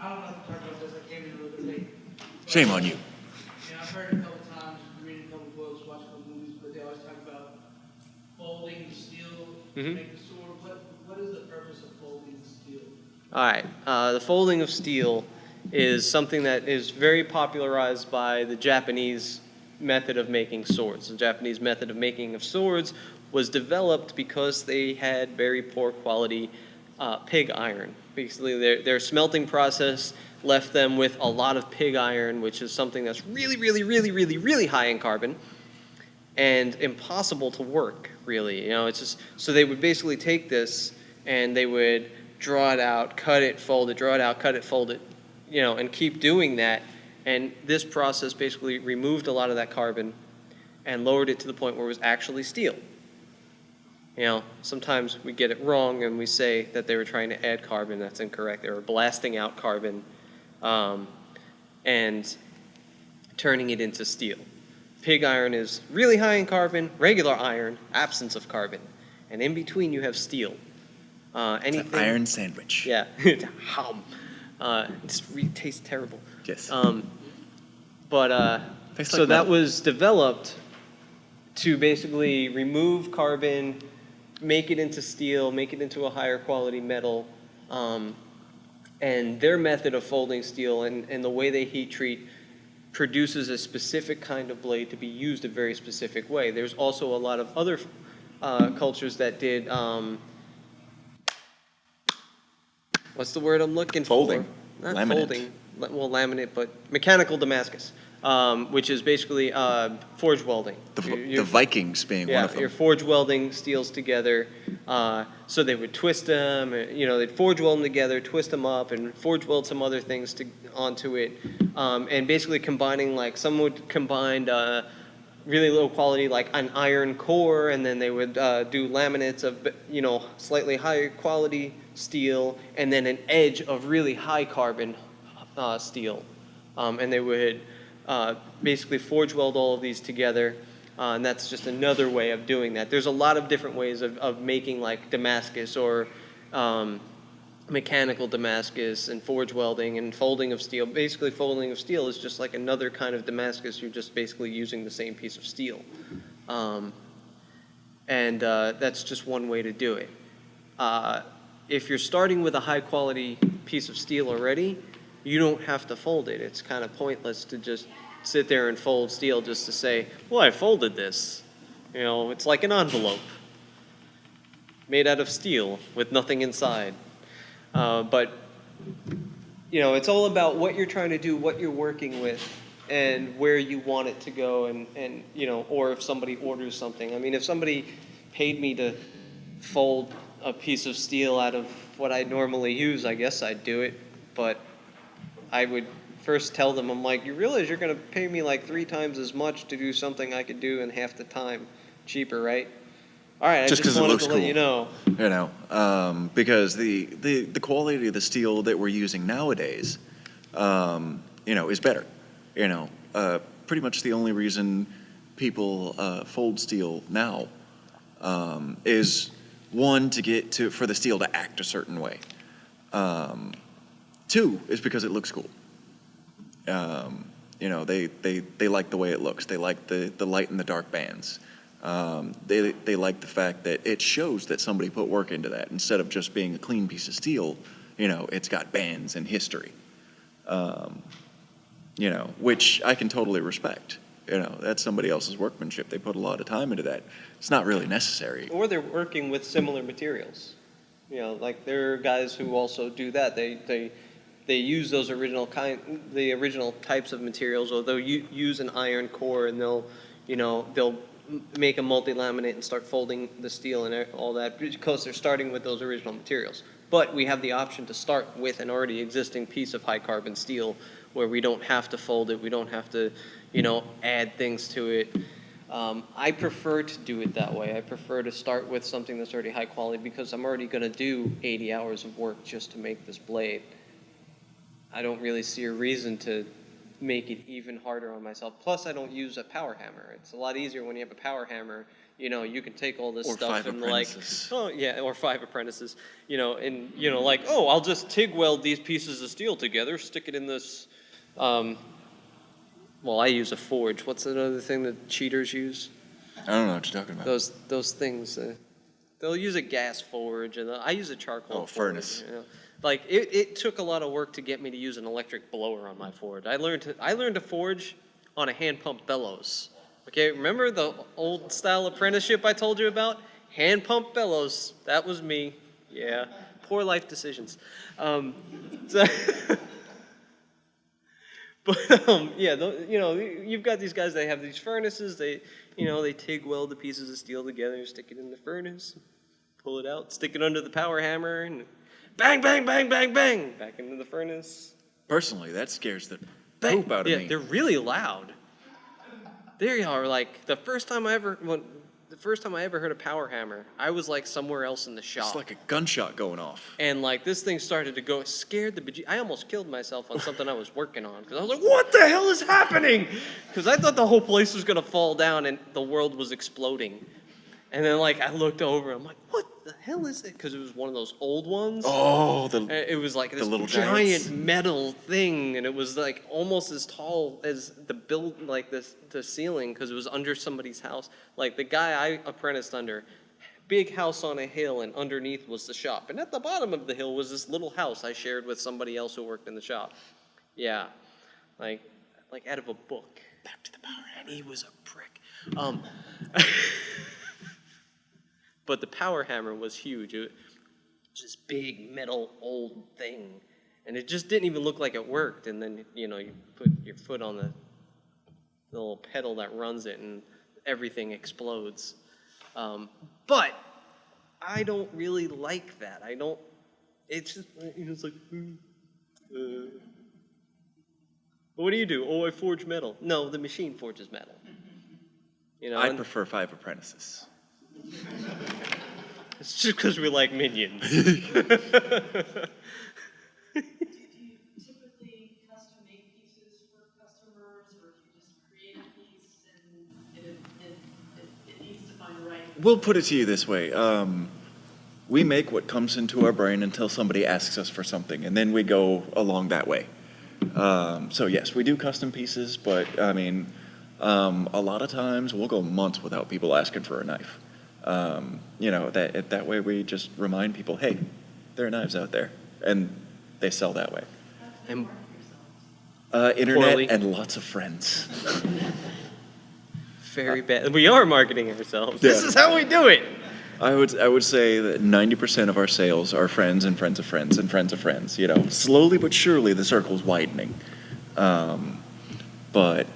I don't know if you talked about this. I came in a little bit late. Shame on you. Yeah, I've heard a couple times, reading a couple books, watching a couple movies, but they always talk about folding the steel to make the sword. What is the purpose of folding the steel? All right. The folding of steel is something that is very popularized by the Japanese method of making swords. The Japanese method of making of swords was developed because they had very poor quality pig iron. Basically, their smelting process left them with a lot of pig iron, which is something that's really, really, really, really, really high in carbon and impossible to work, really. You know, it's just, so they would basically take this and they would draw it out, cut it, fold it, draw it out, cut it, fold it, you know, and keep doing that. And this process basically removed a lot of that carbon and lowered it to the point where it was actually steel. You know, sometimes we get it wrong and we say that they were trying to add carbon. That's incorrect. They were blasting out carbon and turning it into steel. Pig iron is really high in carbon, regular iron, absence of carbon. And in between you have steel. Anything, it's an iron sandwich. Yeah. It tastes terrible. Yes. So like that was developed to basically remove carbon, make it into steel, make it into a higher quality metal. And their method of folding steel and the way they heat treat produces a specific kind of blade to be used a very specific way. There's also a lot of other cultures that did, what's the word I'm looking folding. for? Not laminate. folding. Well, laminate, but mechanical Damascus, which is basically forge welding. The Vikings being one of them. You're forge welding steels together. So they would twist them, you know, they'd forge weld them together, twist them up, and forge weld some other things onto it. And basically combining, like, some would combine really low quality, like an iron core, and then they would do laminates of, you know, slightly higher quality steel, and then an edge of really high carbon steel. And they would basically forge weld all of these together. And that's just another way of doing that. There's a lot of different ways of making, like, Damascus or mechanical Damascus and forge welding and folding of steel. Basically, folding of steel is just like another kind of Damascus. You're just basically using the same piece of steel. That's just one way to do it. If you're starting with a high-quality piece of steel already, you don't have to fold it. It's kind of pointless to just sit there and fold steel just to say, well, I folded this. You know, it's like an envelope made out of steel with nothing inside. But, you know, it's all about what you're trying to do, what you're working with, and where you want it to go, and you know, or if somebody orders something. I mean, if somebody paid me to fold a piece of steel out of what I normally use, I guess I'd do it. But I would first tell them, I'm like, you realize you're going to pay me like 3 times as much to do something I could do in half the time cheaper, right? All right, Just I just wanted to let you know. You know, because the quality of the steel that we're using nowadays, you know, is better. You know, pretty much the only reason people fold steel now is, one, to get for the steel to act a certain way. 2 is because it looks cool. You know, they like the way it looks. They like the light and the dark bands. They like the fact that it shows that somebody put work into that. Instead of just being a clean piece of steel, you know, it's got bands and history. You know, which I can totally respect. You know, that's somebody else's workmanship. They put a lot of time into that. It's not really necessary. Or they're working with similar materials. You know, like there are guys who also do that. They use those original types of materials, or they'll use an iron core, and they'll make a multi-laminate and start folding the steel and all that because they're starting with those original materials. But we have the option to start with an already existing piece of high carbon steel where we don't have to fold it, we don't have to, you know, add things to it. I prefer to do it that way. I prefer to start with something that's already high quality because I'm already going to do 80 hours of work just to make this blade. I don't really see a reason to make it even harder on myself. Plus, I don't use a power hammer. It's a lot easier when you have a power hammer. You know, you can take all this Or stuff 5 and apprentices. like, oh yeah, or 5 apprentices. You know, and you know, like, oh, I'll just TIG weld these pieces of steel together, stick it in this. Well, I use a forge. What's another thing that cheaters use? I don't know what you're talking about. Those things. They'll use a gas forge, and I use a charcoal forge. Furnace. You know? Like it took a lot of work to get me to use an electric blower on my forge. I learned to forge on a hand pump bellows. Okay, remember the old style apprenticeship I told you about? Hand pump bellows. That was me. Yeah, poor life decisions. So But yeah, you know, you've got these guys. They have these furnaces. They TIG weld the pieces of steel together, stick it in the furnace, pull it out, stick it under the power hammer, and bang, bang, bang, bang, bang, back into the furnace. Personally, that scares the Bang. poop out of Yeah, me. they're really loud. They are like the first time I ever heard a power hammer, I was like somewhere else in the shop. It's like a gunshot going off. And like this thing started to go, it scared the I almost killed myself on something I was working on because I was like, what the hell is happening? Because I thought the whole place was gonna fall down and the world was exploding. And then like I looked over, I'm like, what the hell is it? Because it was one of those old ones. Oh, It was like this little giant giants. metal thing, and it was like almost as tall as the ceiling because it was under somebody's house. Like the guy I apprenticed under, big house on a hill, and underneath was the shop. And at the bottom of the hill was this little house I shared with somebody else who worked in the shop. Yeah, like out of a book. Back to the power hammer. And he was a prick. But the power hammer was huge. It was this big metal old thing, and it just didn't even look like it worked. And then you put your foot on the little pedal that runs it, and everything explodes. But I don't really like that. I don't. It's just it's like. What do you do? Oh, I forge metal. No, the machine forges metal. I prefer 5 apprentices. It's just because we like minions. Do you typically custom make pieces for customers, or do you just create a piece and it needs to find the right? We'll put it to you this way. We make what comes into our brain until somebody asks us for something, and then we go along that way. So yes, we do custom pieces, but I mean, a lot of times we'll go months without people asking for a knife. That way we just remind people, hey, there are knives out there, and they sell that way. And Internet Poorly. and lots of friends. very bad. We are marketing ourselves. Yeah. This is how we do it. I would say that 90% of our sales are friends and friends of friends and friends of friends. Slowly but surely the circle's widening. But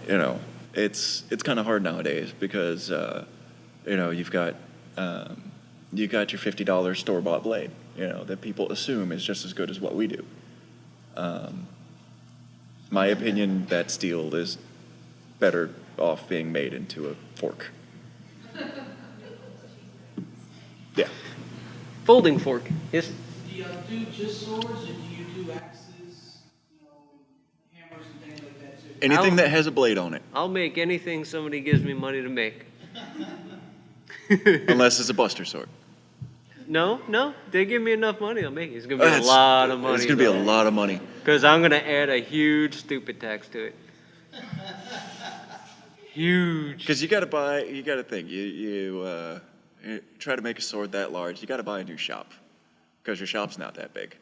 it's kind of hard nowadays because you've got your $50 store-bought blade, that people assume is just as good as what we do. My opinion, that steel is better off being made into a fork. Yeah. Folding fork. Yes. Do you do just swords, or do you do axes, hammers and things like that too? Anything that has a blade on it, I'll make anything somebody gives me money to make. unless it's a buster sword. No, they give me enough money, I'll make it. It's gonna be a lot of money. It's gonna be a lot of money. Because I'm gonna add a huge stupid tax to it. Huge. Because you gotta think, you try to make a sword that large, you gotta buy a new shop. Because your shop's not that big.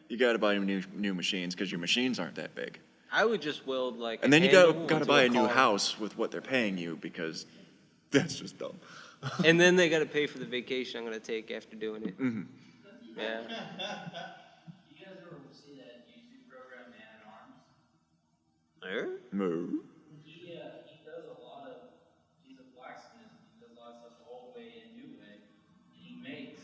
You gotta buy new machines, because your machines aren't that big. I would just weld like. And then you handle gotta into buy a new car. house with what they're paying you, because that's just dumb. And then they gotta pay for the vacation I'm gonna take after doing it. Mm-hmm. Yeah. You guys ever see that YouTube program, Man at Arms? Moo. He does a lot of, he's a blacksmith, he does a lot of stuff old way and new way. And he makes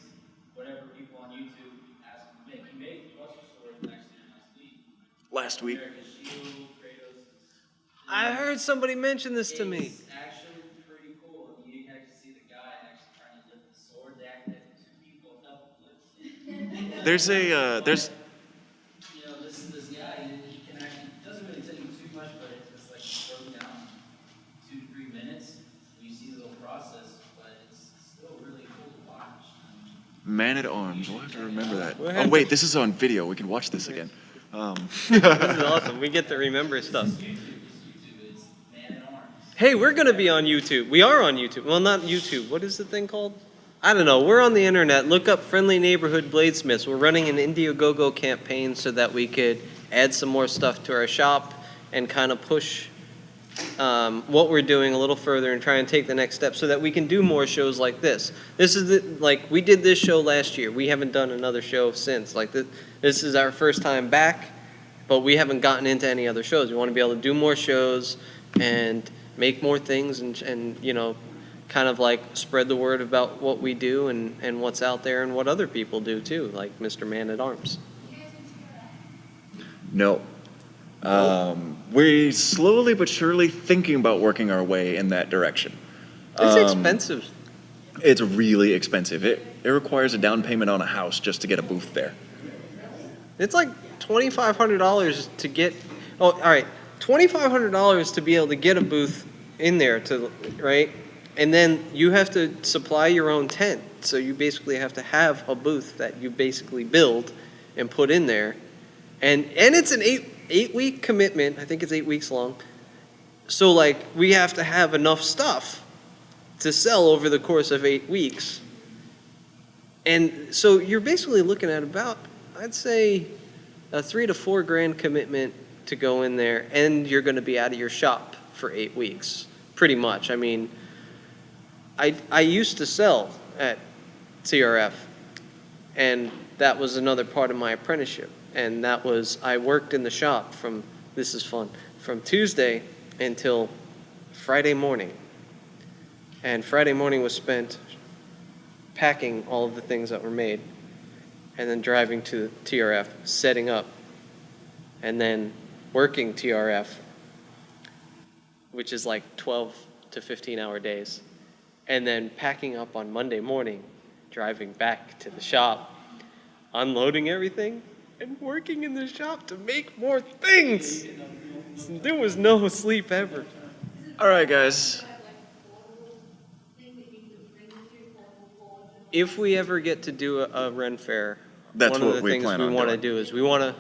whatever people on YouTube ask him to make. He made the Buster Sword actually last week. Last week. America's Shield, Kratos. I heard somebody mention this to me. It's actually pretty cool. You can actually see the guy actually trying to lift the sword that two people help lift it. There's this guy, he can actually, doesn't really take you too much, but it's Man at Arms. We'll have to remember that. We'll Oh have wait, this is on video. We can watch this again. This is awesome. We get to remember stuff. Hey, we're going to be on YouTube. We are on YouTube. Well, not YouTube. What is the thing called? I don't know. We're on the internet. Look up Friendly Neighborhood Bladesmiths. We're running an Indiegogo campaign so that we could add some more stuff to our shop and kind of push what we're doing a little further and try and take the next step so that we can do more shows like this. This is like we did this show last year. We haven't done another show since. Like this is our first time back, but we haven't gotten into any other shows. We want to be able to do more shows and make more things and you know, kind of like spread the word about what we do and what's out there and what other people do too, like Mr. Man at Arms. No. We're slowly but surely thinking about working our way in that direction. It's expensive. It's really expensive. It requires a down payment on a house just to get a booth there. It's like $2,500 to get. Oh, all right, $2,500 to be able to get a booth in there right, and then you have to supply your own tent. So you basically have to have a booth that you basically build and put in there, and it's an eight-week commitment. I think it's 8 weeks long. So like we have to have enough stuff to sell over the course of 8 weeks. And so you're basically looking at about, I'd say, a $3,000 to $4,000 commitment to go in there, and you're going to be out of your shop for 8 weeks, pretty much. I mean, I used to sell at TRF, and that was another part of my apprenticeship. And that was, I worked in the shop from Tuesday until Friday morning. And Friday morning was spent packing all of the things that were made, and then driving to TRF, setting up, and then working TRF, which is like 12 to 15-hour days, and then packing up on Monday morning, driving back to the shop, unloading everything, and working in the shop to make more things. There was no sleep ever. All right, guys. If we ever get to do a Ren Fair, That's one of what the we things plan we on want to doing. do is we want to.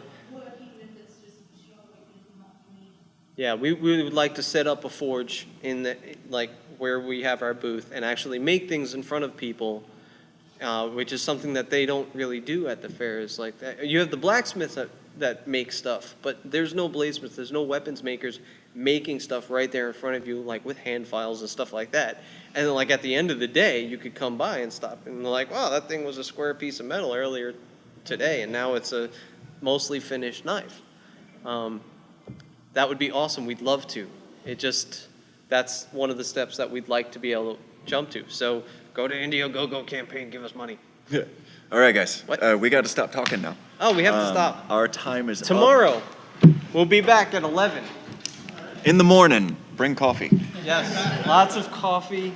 Yeah, we would like to set up a forge in the like where we have our booth and actually make things in front of people, which is something that they don't really do at the fairs like that. You have the blacksmiths that make stuff, but there's no bladesmiths, there's no weapons makers making stuff right there in front of you, like with hand files and stuff like that. And then like at the end of the day, you could come by and stop and they're like, wow, that thing was a square piece of metal earlier today, and now it's a mostly finished knife. That would be awesome. We'd love to. That's one of the steps that we'd like to be able to jump to. So go to Indiegogo campaign, give us money. All right, guys. What? We got to stop talking now. Oh, we have to stop. Our time is up. Tomorrow, we'll be back at 11. In the morning. Bring coffee. Yes, lots of coffee.